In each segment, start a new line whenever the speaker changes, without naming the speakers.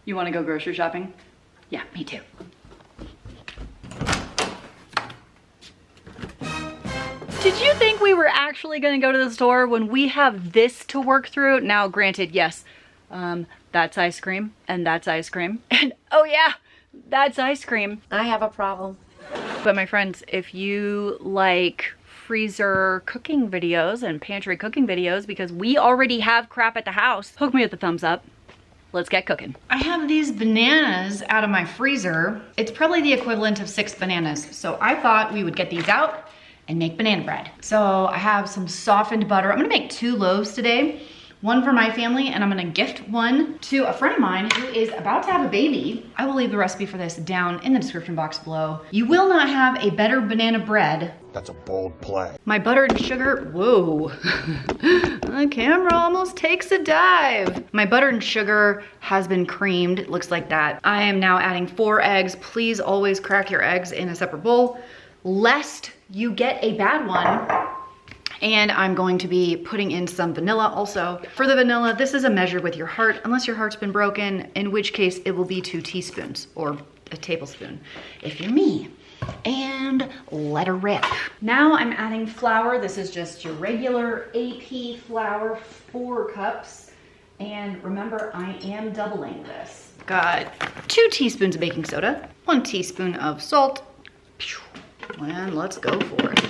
You wanna go grocery shopping? Yeah, me too. Did you think we were actually gonna go to the store when we have this to work through? Now, granted, yes, that's ice cream, and that's ice cream, and oh yeah, that's ice cream.
I have a problem.
But my friends, if you like freezer cooking videos and pantry cooking videos, because we already have crap at the house, hook me with a thumbs up. Let's get cooking. I have these bananas out of my freezer. It's probably the equivalent of 6 bananas. So I thought we would get these out and make banana bread. So I have some softened butter. I'm gonna make 2 loaves today. One for my family, and I'm gonna gift one to a friend of mine who is about to have a baby. I will leave the recipe for this down in the description box below. You will not have a better banana bread.
That's a bold play.
My butter and sugar, whoa. The camera almost takes a dive. My butter and sugar has been creamed, it looks like that. I am now adding 4 eggs. Please always crack your eggs in a separate bowl, lest you get a bad one. And I'm going to be putting in some vanilla also. For the vanilla, this is a measure with your heart, unless your heart's been broken, in which case it will be 2 teaspoons or a tablespoon if you're me. And let her rip. Now I'm adding flour. This is just your regular AP flour, 4 cups. And remember, I am doubling this. Got 2 teaspoons of baking soda, 1 teaspoon of salt, and let's go for it.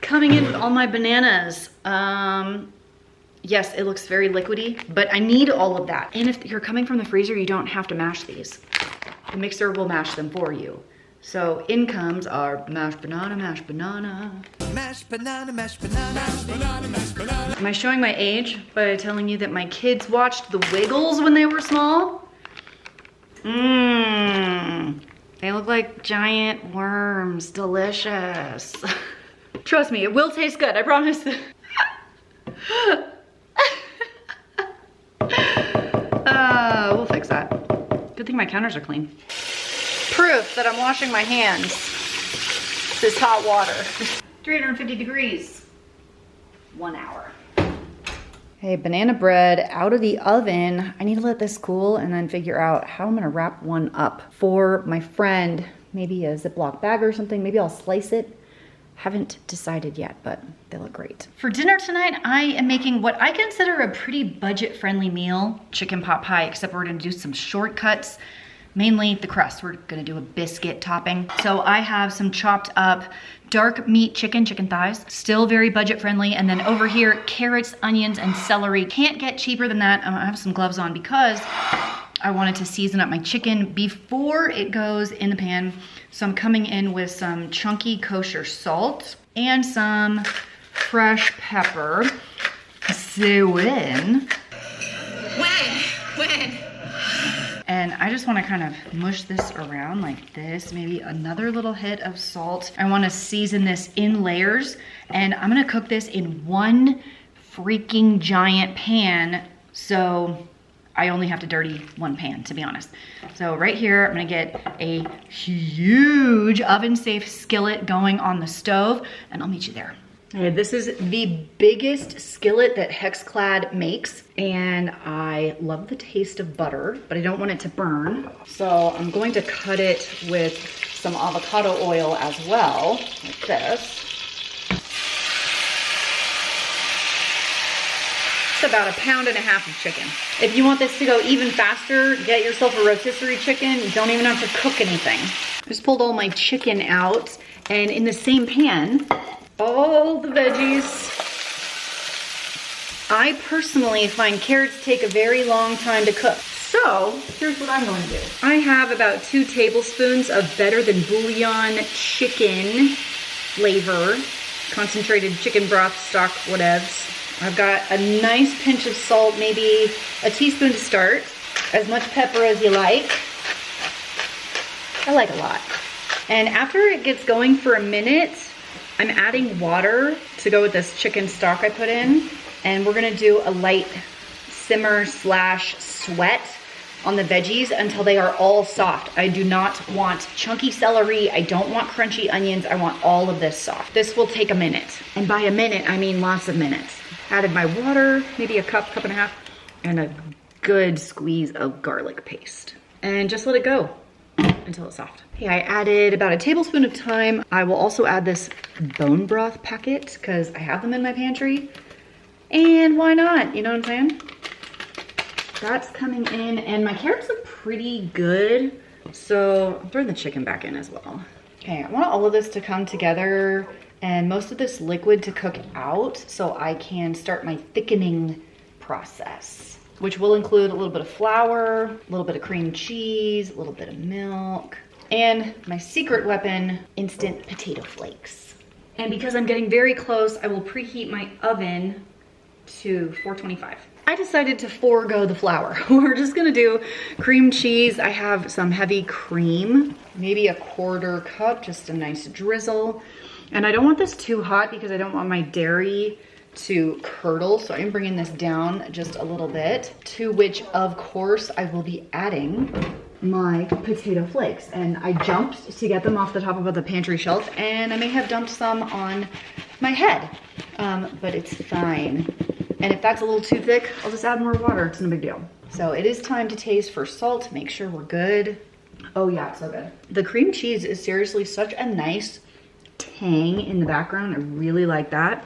Coming in with all my bananas. Yes, it looks very liquidy, but I need all of that. And if you're coming from the freezer, you don't have to mash these. The mixer will mash them for you. So in comes our mashed banana, mashed banana.
Mashed banana, mashed banana, mashed banana, mashed banana.
Am I showing my age by telling you that my kids watched The Wiggles when they were small? Mmm. They look like giant worms. Delicious. Trust me, it will taste good, I promise. We'll fix that. Good thing my counters are clean. Proof that I'm washing my hands. This hot water. 350 degrees. 1 hour. Hey, banana bread out of the oven. I need to let this cool and then figure out how I'm gonna wrap one up for my friend. Maybe a Ziploc bag or something. Maybe I'll slice it. Haven't decided yet, but they look great. For dinner tonight, I am making what I consider a pretty budget-friendly meal. Chicken pot pie, except we're gonna do some shortcuts. Mainly the crust. We're gonna do a biscuit topping. So I have some chopped up dark meat chicken thighs, still very budget friendly. And then over here, carrots, onions, and celery. Can't get cheaper than that. I have some gloves on because I wanted to season up my chicken before it goes in the pan. So I'm coming in with some chunky kosher salt and some fresh pepper. So when? And I just wanna kind of mush this around like this, maybe another little hit of salt. I wanna season this in layers, and I'm gonna cook this in 1 freaking giant pan, so I only have to dirty 1 pan, to be honest. So right here, I'm gonna get a huge oven-safe skillet going on the stove, and I'll meet you there. Okay, this is the biggest skillet that Hexclad makes, and I love the taste of butter, but I don't want it to burn. So I'm going to cut it with some avocado oil as well, like this. It's about 1.5 pounds of chicken. If you want this to go even faster, get yourself a rotisserie chicken. You don't even have to cook anything. I just pulled all my chicken out, and in the same pan, all the veggies. I personally find carrots take a very long time to cook. So here's what I'm going to do. I have about 2 tablespoons of better than bouillon chicken flavor, concentrated chicken broth, stock, whatevs. I've got a nice pinch of salt, maybe a teaspoon to start. As much pepper as you like. I like a lot. And after it gets going for a minute, I'm adding water to go with this chicken stock I put in. And we're gonna do a light simmer / sweat on the veggies until they are all soft. I do not want chunky celery. I don't want crunchy onions. I want all of this soft. This will take a minute. And by a minute, I mean lots of minutes. Added my water, maybe a cup and a half, and a good squeeze of garlic paste. And just let it go until it's soft. Okay, I added about a tablespoon of thyme. I will also add this bone broth packet because I have them in my pantry. And why not? You know what I'm saying? That's coming in, and my carrots look pretty good. So I'm throwing the chicken back in as well. Okay, I want all of this to come together and most of this liquid to cook out so I can start my thickening process, which will include a little bit of flour, a little bit of cream cheese, a little bit of milk, and my secret weapon, instant potato flakes. And because I'm getting very close, I will preheat my oven to 425. I decided to forego the flour. We're just gonna do cream cheese. I have some heavy cream, maybe a 1/4 cup, just a nice drizzle. And I don't want this too hot because I don't want my dairy to curdle. So I'm bringing this down just a little bit, to which of course I will be adding my potato flakes. And I jumped to get them off the top of the pantry shelf, and I may have dumped some on my head, but it's fine. And if that's a little too thick, I'll just add more water. It's no big deal. So it is time to taste for salt, make sure we're good. Oh yeah, it's so good. The cream cheese is seriously such a nice tang in the background. I really like that.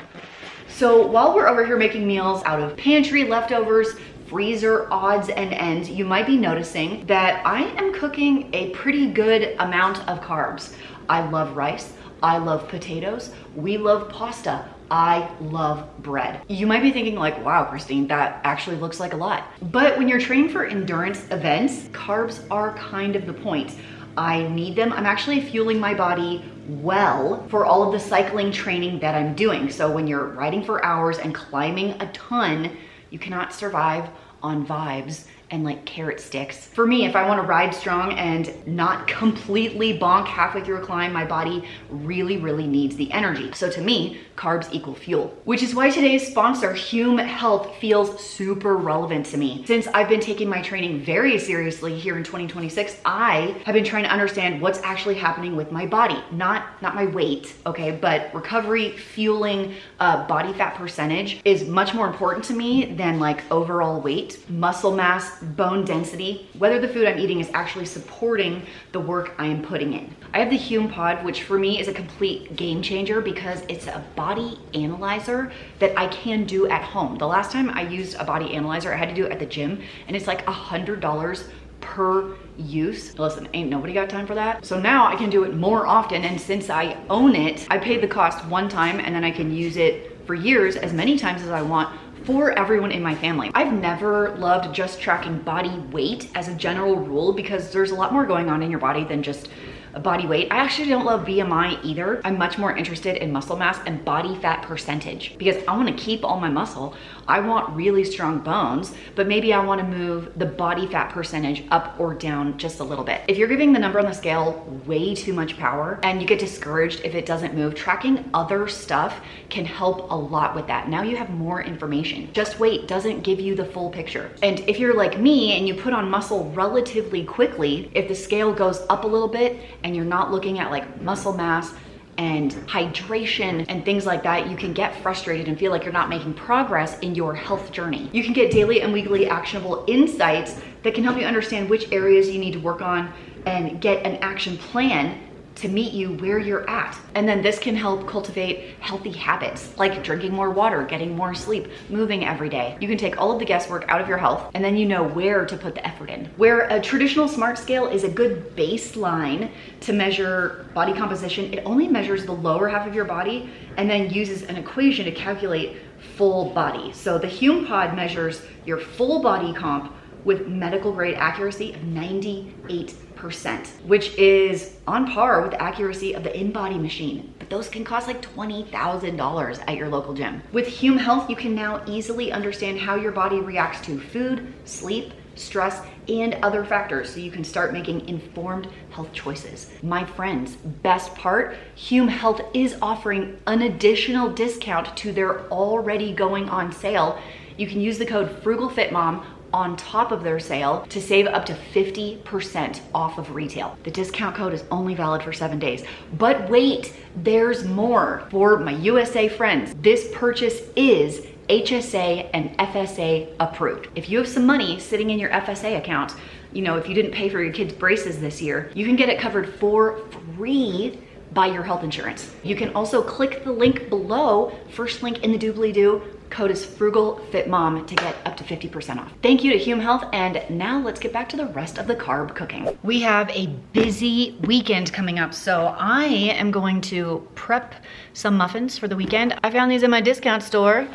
So while we're over here making meals out of pantry leftovers, freezer odds and ends, you might be noticing that I am cooking a pretty good amount of carbs. I love rice, I love potatoes, we love pasta, I love bread. You might be thinking like, wow, Christine, that actually looks like a lot. But when you're training for endurance events, carbs are kind of the point. I need them. I'm actually fueling my body well for all of the cycling training that I'm doing. So when you're riding for hours and climbing a ton, you cannot survive on vibes and like carrot sticks. For me, if I want to ride strong and not completely bonk halfway through a climb, my body really needs the energy. So to me, carbs equal fuel, which is why today's sponsor, Hume Health, feels super relevant to me. Since I've been taking my training very seriously here in 2026, I have been trying to understand what's actually happening with my body, not my weight, okay, but recovery, fueling, body fat percentage is much more important to me than like overall weight, muscle mass, bone density, whether the food I'm eating is actually supporting the work I am putting in. I have the Hume Pod, which for me is a complete game changer because it's a body analyzer that I can do at home. The last time I used a body analyzer, I had to do it at the gym, and it's like $100 per use. Listen, ain't nobody got time for that. So now I can do it more often, and since I own it, I paid the cost one time and then I can use it for years, as many times as I want, for everyone in my family. I've never loved just tracking body weight as a general rule because there's a lot more going on in your body than just a body weight. I actually don't love BMI either. I'm much more interested in muscle mass and body fat percentage because I want to keep all my muscle. I want really strong bones, but maybe I want to move the body fat percentage up or down just a little bit. If you're giving the number on the scale way too much power and you get discouraged if it doesn't move, tracking other stuff can help a lot with that. Now you have more information. Just weight doesn't give you the full picture. And if you're like me and you put on muscle relatively quickly, if the scale goes up a little bit and you're not looking at like muscle mass and hydration and things like that, you can get frustrated and feel like you're not making progress in your health journey. You can get daily and weekly actionable insights that can help you understand which areas you need to work on and get an action plan to meet you where you're at. And then this can help cultivate healthy habits like drinking more water, getting more sleep, moving every day. You can take all of the guesswork out of your health, and then you know where to put the effort in. Where a traditional SMART scale is a good baseline to measure body composition, it only measures the lower half of your body and then uses an equation to calculate full body. So the Hume Pod measures your full body comp with medical grade accuracy of 98%, which is on par with the accuracy of the InBody machine. But those can cost like $20,000 at your local gym. With Hume Health, you can now easily understand how your body reacts to food, sleep, stress, and other factors so you can start making informed health choices. My friends, best part, Hume Health is offering an additional discount to their already going on sale. You can use the code FrugalFitMom on top of their sale to save up to 50% off of retail. The discount code is only valid for 7 days. But wait, there's more. For my USA friends, this purchase is HSA and FSA approved. If you have some money sitting in your FSA account, you know, if you didn't pay for your kids' braces this year, you can get it covered for free by your health insurance. You can also click the link below, first link in the doobly-doo. Code is FrugalFitMom to get up to 50% off. Thank you to Hume Health, and now let's get back to the rest of the carb cooking. We have a busy weekend coming up, so I am going to prep some muffins for the weekend. I found these in my discount store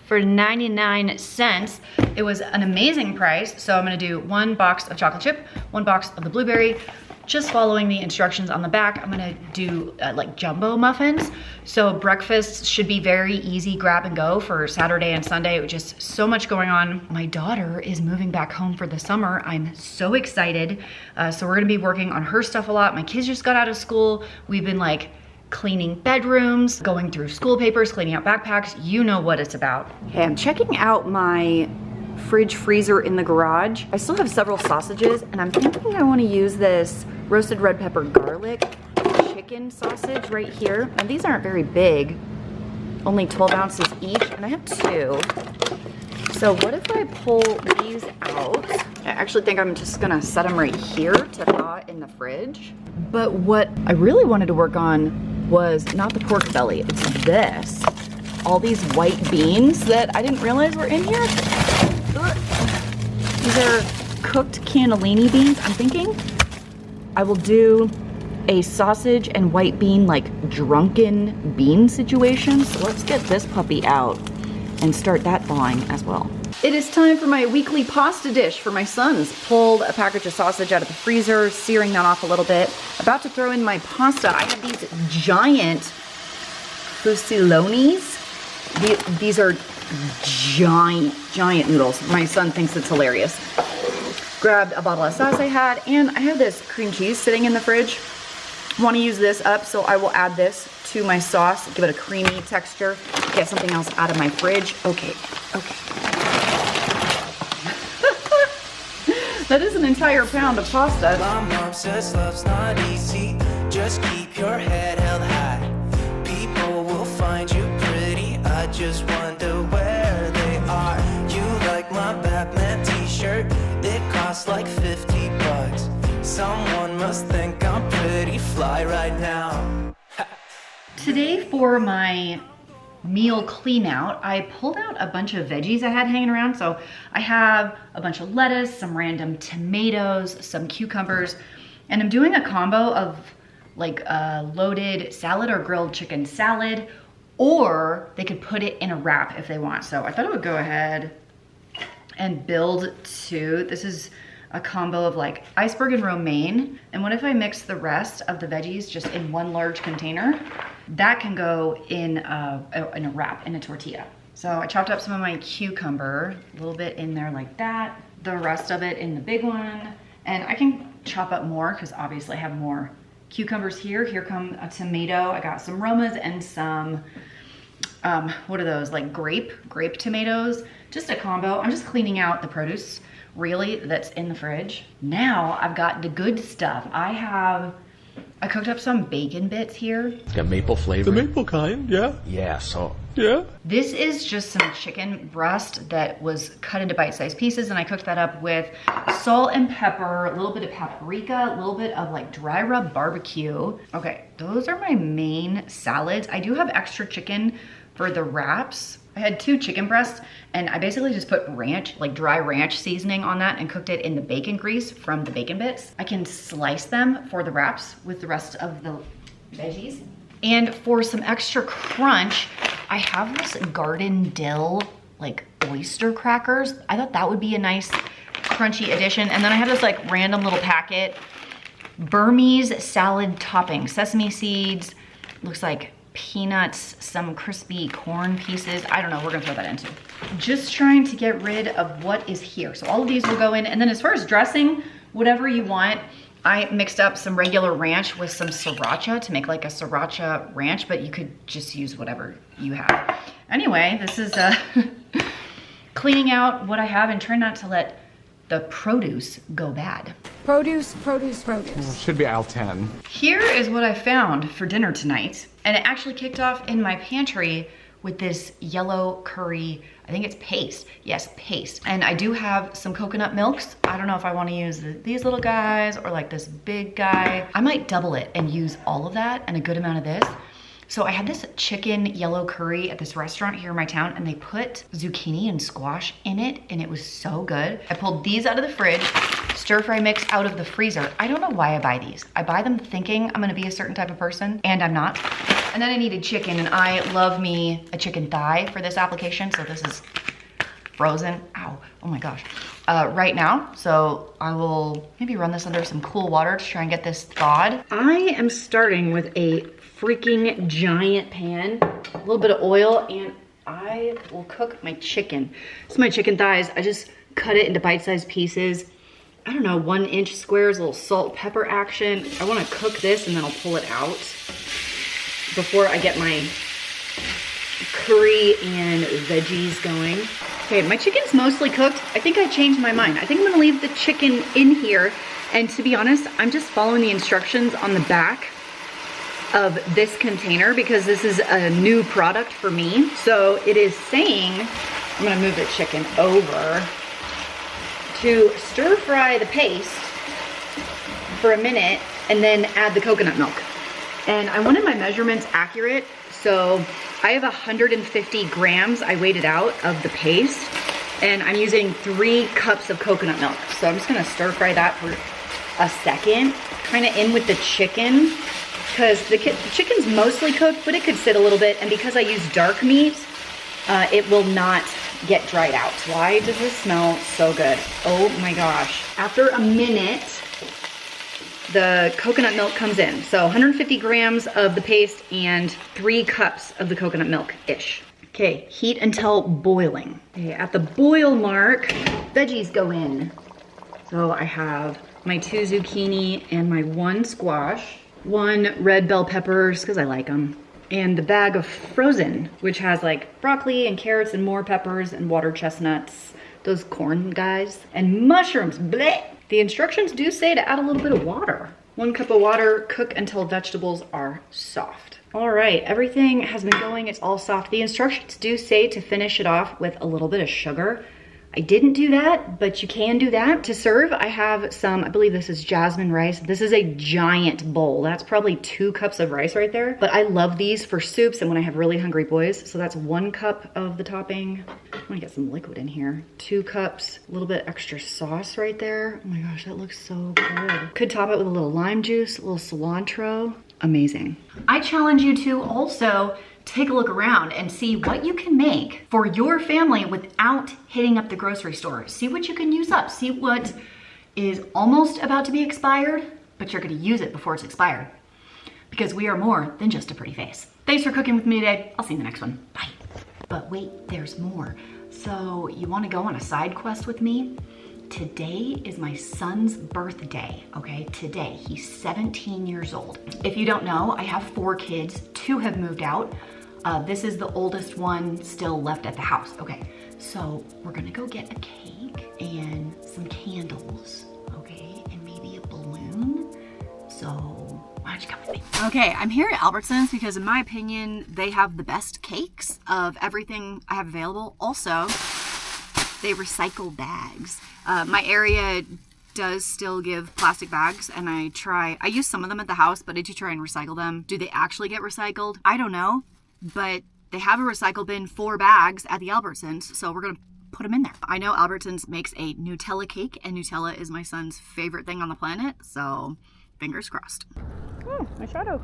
for 99 cents. It was an amazing price, so I'm gonna do 1 box of chocolate chip, 1 box of the blueberry, just following the instructions on the back. I'm gonna do like jumbo muffins. So breakfast should be very easy grab and go for Saturday and Sunday. Just so much going on. My daughter is moving back home for the summer. I'm so excited. So we're gonna be working on her stuff a lot. My kids just got out of school. We've been like cleaning bedrooms, going through school papers, cleaning out backpacks. You know what it's about. Okay, I'm checking out my fridge freezer in the garage. I still have several sausages, and I'm thinking I want to use this roasted red pepper garlic chicken sausage right here. And these aren't very big, only 12 ounces each, and I have 2. So what if I pull these out? I actually think I'm just gonna set them right here to thaw in the fridge. But what I really wanted to work on was not the pork belly, it's this. All these white beans that I didn't realize were in here. These are cooked cannellini beans. I'm thinking I will do a sausage and white bean, like drunken bean situation. So let's get this puppy out and start that thawing as well. It is time for my weekly pasta dish for my sons. Pulled a package of sausage out of the freezer, searing that off a little bit. About to throw in my pasta. I have these giant fusillonis. These are giant noodles. My son thinks it's hilarious. Grabbed a bottle of sauce I had, and I have this cream cheese sitting in the fridge. Want to use this up, so I will add this to my sauce, give it a creamy texture, get something else out of my fridge. Okay. That is an entire pound of pasta.
My mom says love's not easy. Just keep your head held high. People will find you pretty. I just wonder where they are. You like my Batman t-shirt? It costs like 50 bucks. Someone must think I'm pretty fly right now.
Today for my meal clean out, I pulled out a bunch of veggies I had hanging around. So I have a bunch of lettuce, some random tomatoes, some cucumbers, and I'm doing a combo of like a loaded salad or grilled chicken salad, or they could put it in a wrap if they want. So I thought I would go ahead and build 2. This is a combo of like iceberg and romaine. And what if I mix the rest of the veggies just in one large container? That can go in a wrap, in a tortilla. So I chopped up some of my cucumber, a little bit in there like that, the rest of it in the big one. And I can chop up more because obviously I have more cucumbers here. Here come a tomato. I got some Romas and some, what are those, like grape tomatoes. Just a combo. I'm just cleaning out the produce really that's in the fridge. Now I've got the good stuff. I cooked up some bacon bits here.
It's got maple flavor.
The maple kind, yeah.
Yeah, so.
Yeah.
This is just some chicken breast that was cut into bite-sized pieces, and I cooked that up with salt and pepper, a little bit of paprika, a little bit of like dry rub barbecue. Okay, those are my main salads. I do have extra chicken for the wraps. I had 2 chicken breasts, and I basically just put ranch, like dry ranch seasoning on that, and cooked it in the bacon grease from the bacon bits. I can slice them for the wraps with the rest of the veggies. And for some extra crunch, I have this garden dill, like oyster crackers. I thought that would be a nice crunchy addition. And then I have this like random little packet, Burmese salad topping, sesame seeds, looks like peanuts, some crispy corn pieces. I don't know, we're gonna throw that in too. Just trying to get rid of what is here. So all of these will go in. And then as far as dressing, whatever you want, I mixed up some regular ranch with some sriracha to make like a sriracha ranch, but you could just use whatever you have. Anyway, this is cleaning out what I have and trying not to let the produce go bad.
Produce.
Should be aisle 10.
Here is what I found for dinner tonight. And it actually kicked off in my pantry with this yellow curry, I think it's paste. Yes, paste. And I do have some coconut milks. I don't know if I want to use these little guys or like this big guy. I might double it and use all of that and a good amount of this. So I had this chicken yellow curry at this restaurant here in my town, and they put zucchini and squash in it, and it was so good. I pulled these out of the fridge, stir fry mix out of the freezer. I don't know why I buy these. I buy them thinking I'm gonna be a certain type of person, and I'm not. And then I needed chicken, and I love me a chicken thigh for this application, so this is frozen. Ow, oh my gosh. Right now, so I will maybe run this under some cool water to try and get this thawed. I am starting with a freaking giant pan, a little bit of oil, and I will cook my chicken. This is my chicken thighs. I just cut it into bite-sized pieces. I don't know, 1-inch squares, a little salt, pepper action. I wanna cook this and then I'll pull it out before I get my curry and veggies going. Okay, my chicken's mostly cooked. I think I changed my mind. I think I'm gonna leave the chicken in here. And to be honest, I'm just following the instructions on the back of this container because this is a new product for me. So it is saying, I'm gonna move the chicken over, to stir fry the paste for a minute and then add the coconut milk. And I wanted my measurements accurate, so I have 150 grams, I weighed it out, of the paste, and I'm using 3 cups of coconut milk. So I'm just gonna stir fry that for a second, kind of in with the chicken, because the chicken's mostly cooked, but it could sit a little bit, and because I use dark meat, it will not get dried out. Why does this smell so good? Oh my gosh. After a minute, the coconut milk comes in. So 150 grams of the paste and 3 cups of the coconut milk-ish. Okay, heat until boiling. Okay, at the boil mark, veggies go in. So I have my 2 zucchini and my 1 squash, 1 red bell peppers, because I like them, and the bag of frozen, which has like broccoli and carrots and more peppers and water chestnuts, those corn guys, and mushrooms, bleh. The instructions do say to add a little bit of water. 1 cup of water, cook until vegetables are soft. All right, everything has been going, it's all soft. The instructions do say to finish it off with a little bit of sugar. I didn't do that, but you can do that. To serve, I have some, I believe this is jasmine rice. This is a giant bowl. That's probably 2 cups of rice right there. But I love these for soups and when I have really hungry boys. So that's 1 cup of the topping. I'm gonna get some liquid in here. 2 cups, a little bit extra sauce right there. Oh my gosh, that looks so good. Could top it with a little lime juice, a little cilantro. Amazing. I challenge you to also take a look around and see what you can make for your family without hitting up the grocery store. See what you can use up. See what is almost about to be expired, but you're gonna use it before it's expired. Because we are more than just a pretty face. Thanks for cooking with me today. I'll see you in the next one. Bye. But wait, there's more. So you wanna go on a side quest with me? Today is my son's birthday, okay? Today, he's 17 years old. If you don't know, I have 4 kids, 2 have moved out. This is the oldest one still left at the house. Okay, so we're gonna go get a cake and some candles, okay? And maybe a balloon. So why don't you come with me? Okay, I'm here at Albertsons because in my opinion, they have the best cakes of everything I have available. Also, they recycle bags. My area does still give plastic bags and I use some of them at the house, but I do try and recycle them. Do they actually get recycled? I don't know, but they have a recycle bin for bags at the Albertsons, so we're gonna put them in there. I know Albertsons makes a Nutella cake and Nutella is my son's favorite thing on the planet, so fingers crossed. Oh, my shadow.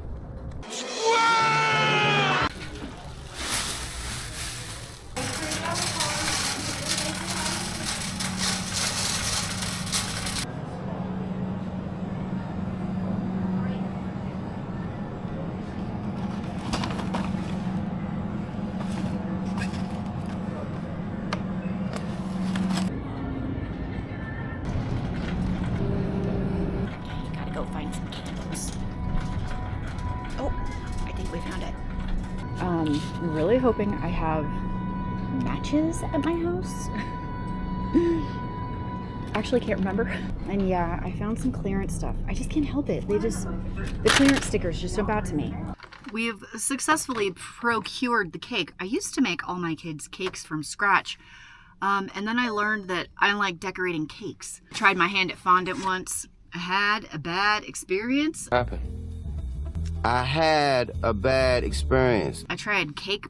I'm really hoping I have matches at my house. Actually can't remember. And yeah, I found some clearance stuff. I just can't help it. The clearance stickers just jump out to me. We've successfully procured the cake. I used to make all my kids cakes from scratch. And then I learned that I don't like decorating cakes. I tried my hand at fondant once. I had a bad experience.
I had a bad experience.
I tried cake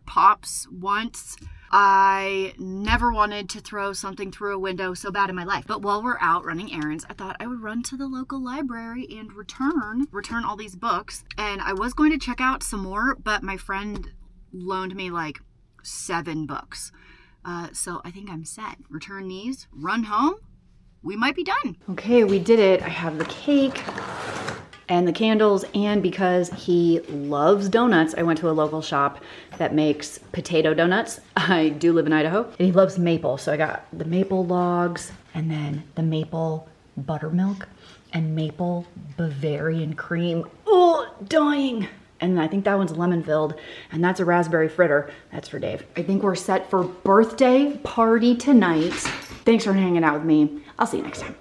pops once. I never wanted to throw something through a window so bad in my life. But while we're out running errands, I thought I would run to the local library and return all these books. And I was going to check out some more, but my friend loaned me like 7 books. So I think I'm set. Return these, run home. We might be done. Okay, we did it. I have the cake and the candles, and because he loves donuts, I went to a local shop that makes potato donuts. I do live in Idaho, and he loves maple, so I got the maple logs, and then the maple buttermilk, and maple Bavarian cream. Oh, dying! And I think that one's lemon filled, and that's a raspberry fritter. That's for Dave. I think we're set for birthday party tonight. Thanks for hanging out with me. I'll see you next time.